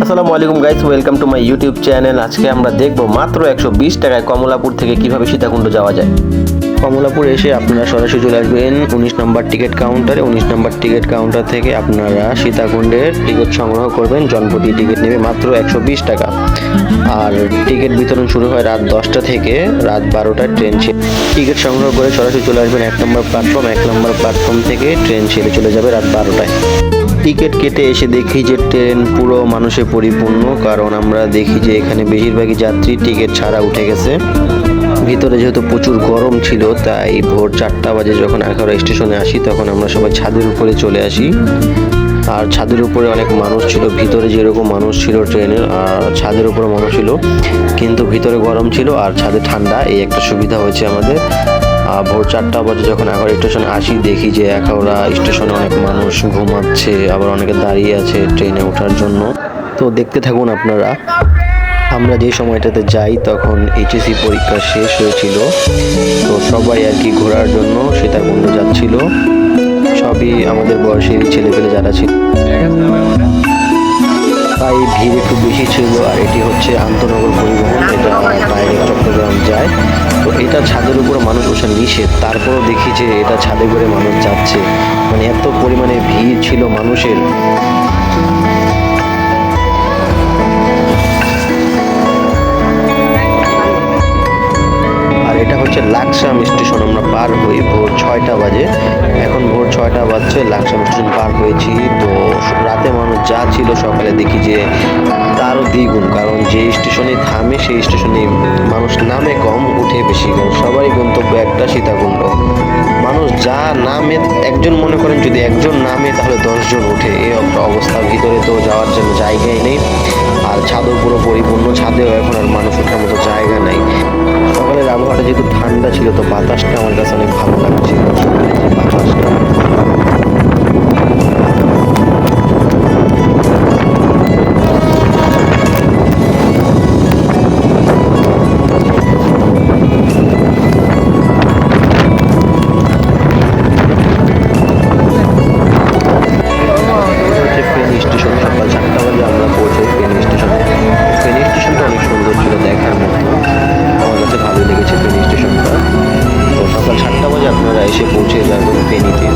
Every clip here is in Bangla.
আসসালামু আলাইকুম guys, welcome to my YouTube channel. আজকে আমরা দেখব মাত্র 120 টাকায় কমলাপুর থেকে কিভাবে সীতাকুণ্ড যাওয়া যায়। কমলাপুর এসে আপনারা সরাসরি চলে আসবেন 19 নম্বর টিকিট কাউন্টারে। 19 নম্বর টিকিট কাউন্টার থেকে আপনারা সীতাকুণ্ডের টিকিট সংগ্রহ করবেন। জনপ্রতি টিকিট নেবে মাত্র 120 টাকা। আর টিকিট বিতরণ শুরু হয় রাত 10টা থেকে রাত 12টায় ট্রেন ছেড়ে। টিকিট সংগ্রহ করে সরাসরি চলে আসবেন 1 নম্বর প্ল্যাটফর্ম। 1 নম্বর প্ল্যাটফর্ম থেকে ট্রেন ছেড়ে চলে যাবে রাত 12টায়। টিকিট কেটে এসে দেখি যে ট্রেন পুরো মানুষে পরিপূর্ণ, কারণ আমরা দেখি যে এখানে বেশিরভাগই যাত্রী টিকিট ছাড়া উঠে গেছে। ভিতরে যেহেতু প্রচুর গরম ছিল, তাই ভোর 4টা বাজে যখন আখাউড়া স্টেশনে আসি তখন আমরা সবাই ছাদের উপরে চলে আসি। আর ছাদের উপরে অনেক মানুষ ছিল, ভিতরে যেরকম মানুষ ছিল ট্রেনের আর ছাদের উপরে মানুষ ছিল, কিন্তু ভিতরে গরম ছিল আর ছাদে ঠান্ডা। এই একটা সুবিধা হয়েছে আমাদের। ভোর 4টা বাজে যখন আখাউড়া স্টেশনে আসি দেখি যে আখাউড়া স্টেশনে অনেক মানুষ ঘুমাচ্ছে, আবার অনেকে দাঁড়িয়ে আছে ট্রেনে ওঠার জন্য। তো দেখতে থাকুন আপনারা। আমরা যে সময়টাতে যাই তখন এইচএসসি পরীক্ষা শেষ হয়েছিল, তো সবাই আর কি ঘোরার জন্য সীতাকুণ্ড যাচ্ছিল। সবই আমাদের বয়সের ছেলেপেলে যারা ছিল, তাই ভিড় একটু বেশি ছিল। আর এটি হচ্ছে আন্তনগর পরিবহন, এটা ডাইরেক্ট চট্টগ্রাম যায়। তো এটা ছাদের উপর মানুষ ওঠা নিষেধ, তারপরও দেখি যে এটা ছাদে করে মানুষ যাচ্ছে। মানে এত পরিমাণে ভিড় ছিল মানুষের। এটা হচ্ছে লাকসাম স্টেশন। আমরা পার হই ভোর 6টা বাজে। এখন ভোর 6টা বাজছে, লাকসাম স্টেশন পার হয়েছি। তো রাতে মানুষ যা ছিল সকালে দেখি যে তারও দ্বিগুণ, কারণ যে স্টেশনে থামে সেই স্টেশনে মানুষ নামে কম, উঠে বেশি। কারণ সবারই গন্তব্য একটা সীতাকুণ্ড। মানুষ যা নামে, একজন মনে করেন যদি একজন নামে তাহলে 10 জন উঠে, এই একটা অবস্থা। ভিতরে তো যাওয়ার জন্য জায়গাই নেই, আর ছাদও পুরো পরিপূর্ণ। ছাদেও এখন আর মানুষ ওঠার মতো জায়গা নাই। সকালের আবহাওয়াটা যেহেতু ঠান্ডা ছিল, তো বাতাসটা আমার কাছে অনেক ভালো লাগছিল। সকালে যে বাতাসটা, স্টেশন সকাল 4টা বাজে আমরা পৌঁছাই ফেনী স্টেশনে। ফেনী স্টেশনটা অনেক সুন্দর ছিল, দেখার মতো। আমার কাছে ভালোই লেগেছে ফেনী স্টেশনটা। তো সকাল 7টা বাজে আপনারা এসে পৌঁছে যাবেন ফেনীতে।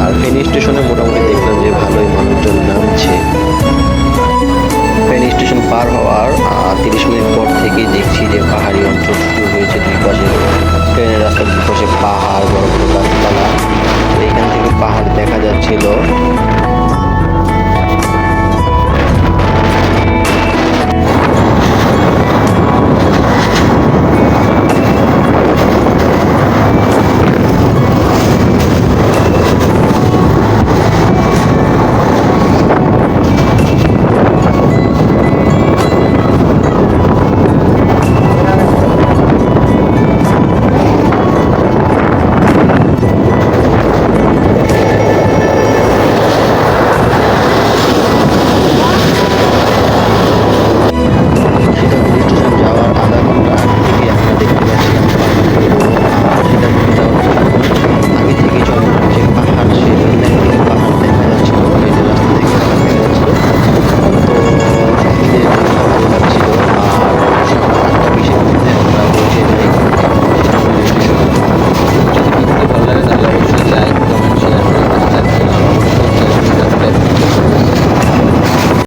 আর ফেনী স্টেশনে মোটামুটি দেখলাম যে ভালোই মানুষজন নামছে। ফেনী স্টেশন পার হওয়ার 30 মিনিট পর থেকেই দেখছি যে পাহাড়ি অঞ্চল শুরু হয়েছে। দুই পাশে ট্রেনের রাস্তার দুই পাশে পাহাড়, বড় বড় গাছপালা। এইখান থেকে পাহাড় দেখা যাচ্ছিল।